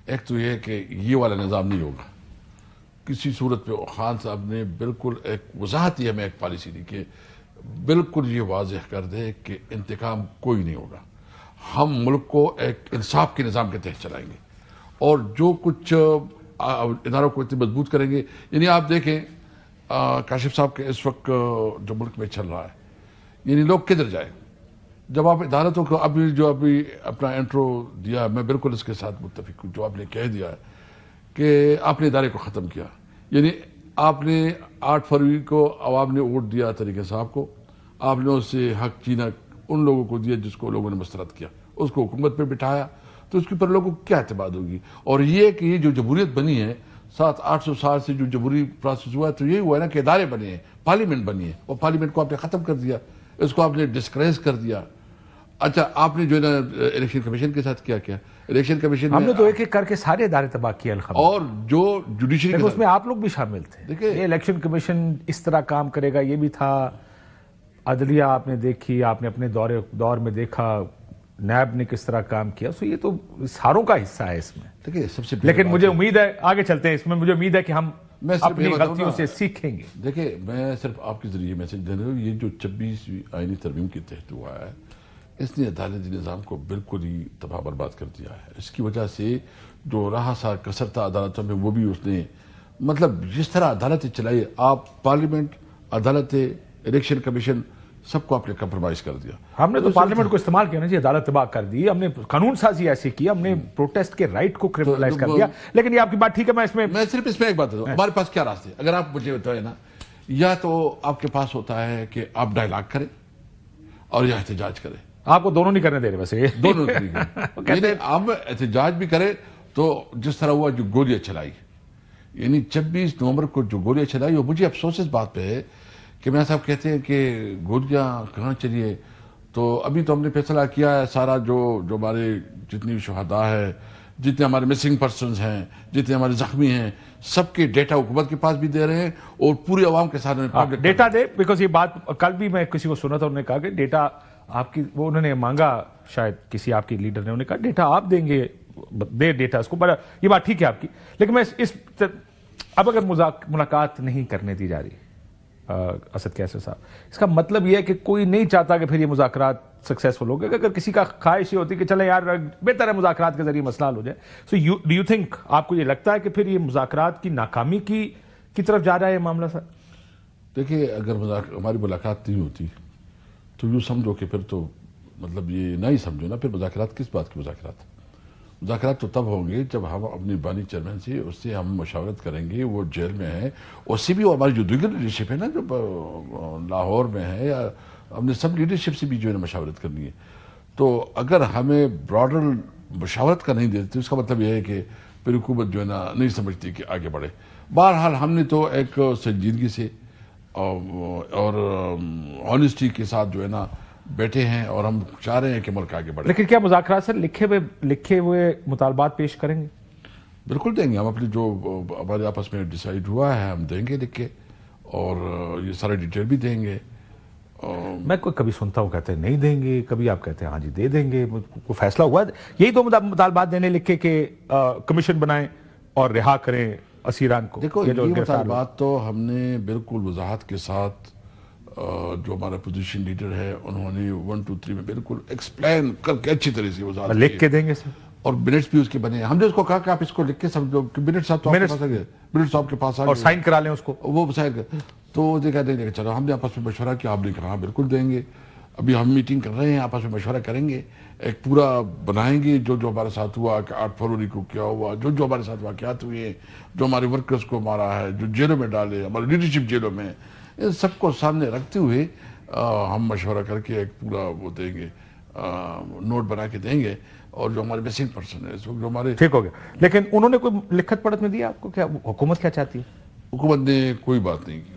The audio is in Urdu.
ایک تو یہ ہے کہ یہ والا نظام نہیں ہوگا کسی صورت پہ. خان صاحب نے بالکل ایک وضاحت ہی ہمیں ایک پالیسی دی کہ بالکل یہ واضح کر دے کہ انتقام کوئی نہیں ہوگا. ہم ملک کو ایک انصاف کے نظام کے تحت چلائیں گے اور جو کچھ اداروں کو اتنی مضبوط کریں گے. یعنی آپ دیکھیں کاشف صاحب کے اس وقت جو ملک میں چل رہا ہے یعنی لوگ کدھر جائیں. جب آپ عدالتوں کو ابھی اپنا انٹرو دیا میں بالکل اس کے ساتھ متفق ہوں جو آپ نے کہہ دیا ہے کہ آپ نے ادارے کو ختم کیا. یعنی آپ نے 8 فروری کو عوام نے ووٹ دیا طریقے صاحب کو, آپ نے اس سے حق چینا ان لوگوں کو دیا جس کو لوگوں نے مسترد کیا, اس کو حکومت پہ بٹھایا, تو اس کے اوپر لوگوں کو کیا اعتماد ہوگی. اور یہ کہ یہ جو جمہوریت بنی ہے 700-800 سال سے جو جمہوری پروسیس ہوا ہے تو یہی ہوا ہے نا کہ ادارے بنے ہیں, پارلیمنٹ بنی ہے, اور پارلیمنٹ کو آپ نے ختم کر دیا, اس کو آپ نے ڈسکریز کر دیا. اچھا آپ نے جو ہے نا الیکشن کمیشن کے ساتھ کیا الیکشن کمیشن ہم نے تو ایک ایک کر کے سارے ادارے تباہ کیے الخبر, اور جو جوڈیشری اس میں آپ لوگ بھی شامل تھے. دیکھیں یہ الیکشن کمیشن اس طرح کام کرے گا یہ بھی تھا, عدلیہ آپ نے دیکھی, آپ نے اپنے دور میں دیکھا نیب نے کس طرح کام کیا. سو یہ تو ساروں کا حصہ ہے اس میں. دیکھیں سب سے لیکن مجھے امید ہے آگے چلتے ہیں اس میں, مجھے امید ہے کہ ہم اپنی غلطیوں سے سیکھیں گے. دیکھیں میں صرف آپ کے ذریعے میسج دے رہا ہوں, یہ جو 26ویں آئینی ترمیم کے تحت ہوا ہے اس نے عدالتی نظام کو بالکل ہی تباہ برباد کر دیا ہے. اس کی وجہ سے جو رہا سا کثر تھا عدالتوں میں وہ بھی اس نے مطلب جس طرح عدالتیں چلائی, آپ پارلیمنٹ, عدالتیں, الیکشن کمیشن سب کو آپ نے کمپرومائز کر دیا. ہم نے تو پارلیمنٹ کو استعمال کیا نا جی, عدالت تباہ کر دی, ہم نے قانون سازی ایسی کی, ہم نے پروٹیسٹ کے رائٹ کو کرمنلائز کر دیا. لیکن یہ آپ کی بات ٹھیک ہے, میں صرف اس میں ایک بات بتاؤں, ہمارے پاس کیا راستے ہیں اگر آپ مجھے بتائیں نا, یا تو آپ کے پاس ہوتا ہے کہ آپ ڈائلاگ کریں اور یا احتجاج کریں. آپ کو دونوں نہیں کرنے دے رہے ویسے, دونوں یعنی آپ احتجاج بھی کریں تو جس طرح ہوا جو گولیاں چلائی, یعنی 26 نومبر کو جو گولیاں چلائی, اور مجھے افسوس اس بات پہ ہے کہ میں صاحب کہتے ہیں کہ گولیاں کہاں چلیے. تو ابھی تو ہم نے فیصلہ کیا ہے سارا جو ہمارے جتنی شہداء ہے, جتنے ہمارے مسنگ پرسنز ہیں, جتنے ہمارے زخمی ہیں, سب کے ڈیٹا حکومت کے پاس بھی دے رہے ہیں اور پوری عوام کے ساتھ ڈیٹا دے. بیکاز یہ بات کل بھی میں کسی کو سنا تھا, انہوں نے کہا کہ ڈیٹا آپ کی, وہ انہوں نے مانگا شاید کسی آپ کی لیڈر نے, انہوں نے کہا ڈیٹا آپ دیں گے, دے ڈیٹا اس کو. بڑا یہ بات ٹھیک ہے آپ کی, لیکن میں اب اگر ملاقات نہیں کرنے دی جا رہی اسد کیسر صاحب, اس کا مطلب یہ ہے کہ کوئی نہیں چاہتا کہ پھر یہ مذاکرات سکسیسفل ہو گئے. اگر کسی کا خواہش یہ ہوتی کہ چلے یار بہتر ہے مذاکرات کے ذریعے مسئلہ حل ہو جائے. سو ڈو یو تھنک, آپ کو یہ لگتا ہے کہ پھر یہ مذاکرات کی ناکامی کی طرف جا رہا ہے یہ معاملہ سر؟ دیکھیے اگر ہماری ملاقات نہیں ہوتی تو یوں سمجھو کہ پھر تو مطلب یہ نہ ہی سمجھو نا, پھر مذاکرات کس بات کی مذاکرات تو تب ہوں گے جب ہم اپنی بانی چیئرمین سے اس سے ہم مشاورت کریں گے. وہ جیل میں ہے, اس سے بھی ہماری جو دیگر لیڈرشپ ہے نا جو لاہور میں ہے, یا ہم نے سب لیڈرشپ سے بھی جو ہے مشاورت کرنی ہے. تو اگر ہمیں براڈر مشاورت کا نہیں دیتے اس کا مطلب یہ ہے کہ پھر حکومت جو ہے نا نہیں سمجھتی کہ آگے بڑھے. بہرحال ہم نے تو ایک سنجیدگی سے اور آنیسٹی کے ساتھ جو ہے نا بیٹھے ہیں, اور ہم چاہ رہے ہیں کہ ملک آگے بڑھے. لیکن کیا مذاکرات سر لکھے ہوئے مطالبات پیش کریں گے؟ بالکل دیں گے ہم, اپنی جو ہمارے آپس میں ڈیسائیڈ ہوا ہے ہم دیں گے لکھ کے, اور یہ سارے ڈیٹیل بھی دیں گے. میں کبھی سنتا ہوں کہتے ہیں نہیں دیں گے, کبھی آپ کہتے ہیں ہاں جی دے دیں گے. کوئی فیصلہ ہوا یہی تو مطالبات دینے لکھے کہ کمیشن بنائیں اور رہا کریں اسیران کو؟ دیکھو یہ مطالبات تو ہم نے بالکل وضاحت کے ساتھ, جو ہمارا پوزیشن لیڈر ہے انہوں نے 1 2 3 میں بالکل ایکسپلین کر کے اچھی طرح سے وضاحت لکھ کے دیں گے سر, اور منٹس بھی اس کے بنے. ہم نے اس کو کہا کہ آپ اس کو لکھ کے سمجھو کہ منٹ صاحب کے پاس اور سائن کرا لیں اس کو, وہ سائن کر. تو دیکھا دیں, چلو ہم نے آپس میں مشورہ کیا, آپ نے کہا بالکل دیں گے. ابھی ہم میٹنگ کر رہے ہیں, آپس میں مشورہ کریں گے, ایک پورا بنائیں گے جو ہمارے ساتھ ہوا کہ 8 فروری کو کیا ہوا, جو ہمارے ساتھ واقعات ہوئے ہیں, جو ہمارے ورکرز کو مارا ہے, جو جیلوں میں ڈالے, ہماری لیڈرشپ جیلوں میں, ان سب کو سامنے رکھتے ہوئے ہم مشورہ کر کے ایک پورا وہ دیں گے, نوٹ بنا کے دیں گے. اور جو ہمارے مسنگ پرسن ہے اس وقت جو ہمارے ٹھیک ہو گیا. لیکن انہوں نے کوئی لکھت پڑھت میں دیا آپ کو, کیا حکومت کیا چاہتی ہے؟ حکومت نے کوئی بات نہیں کی.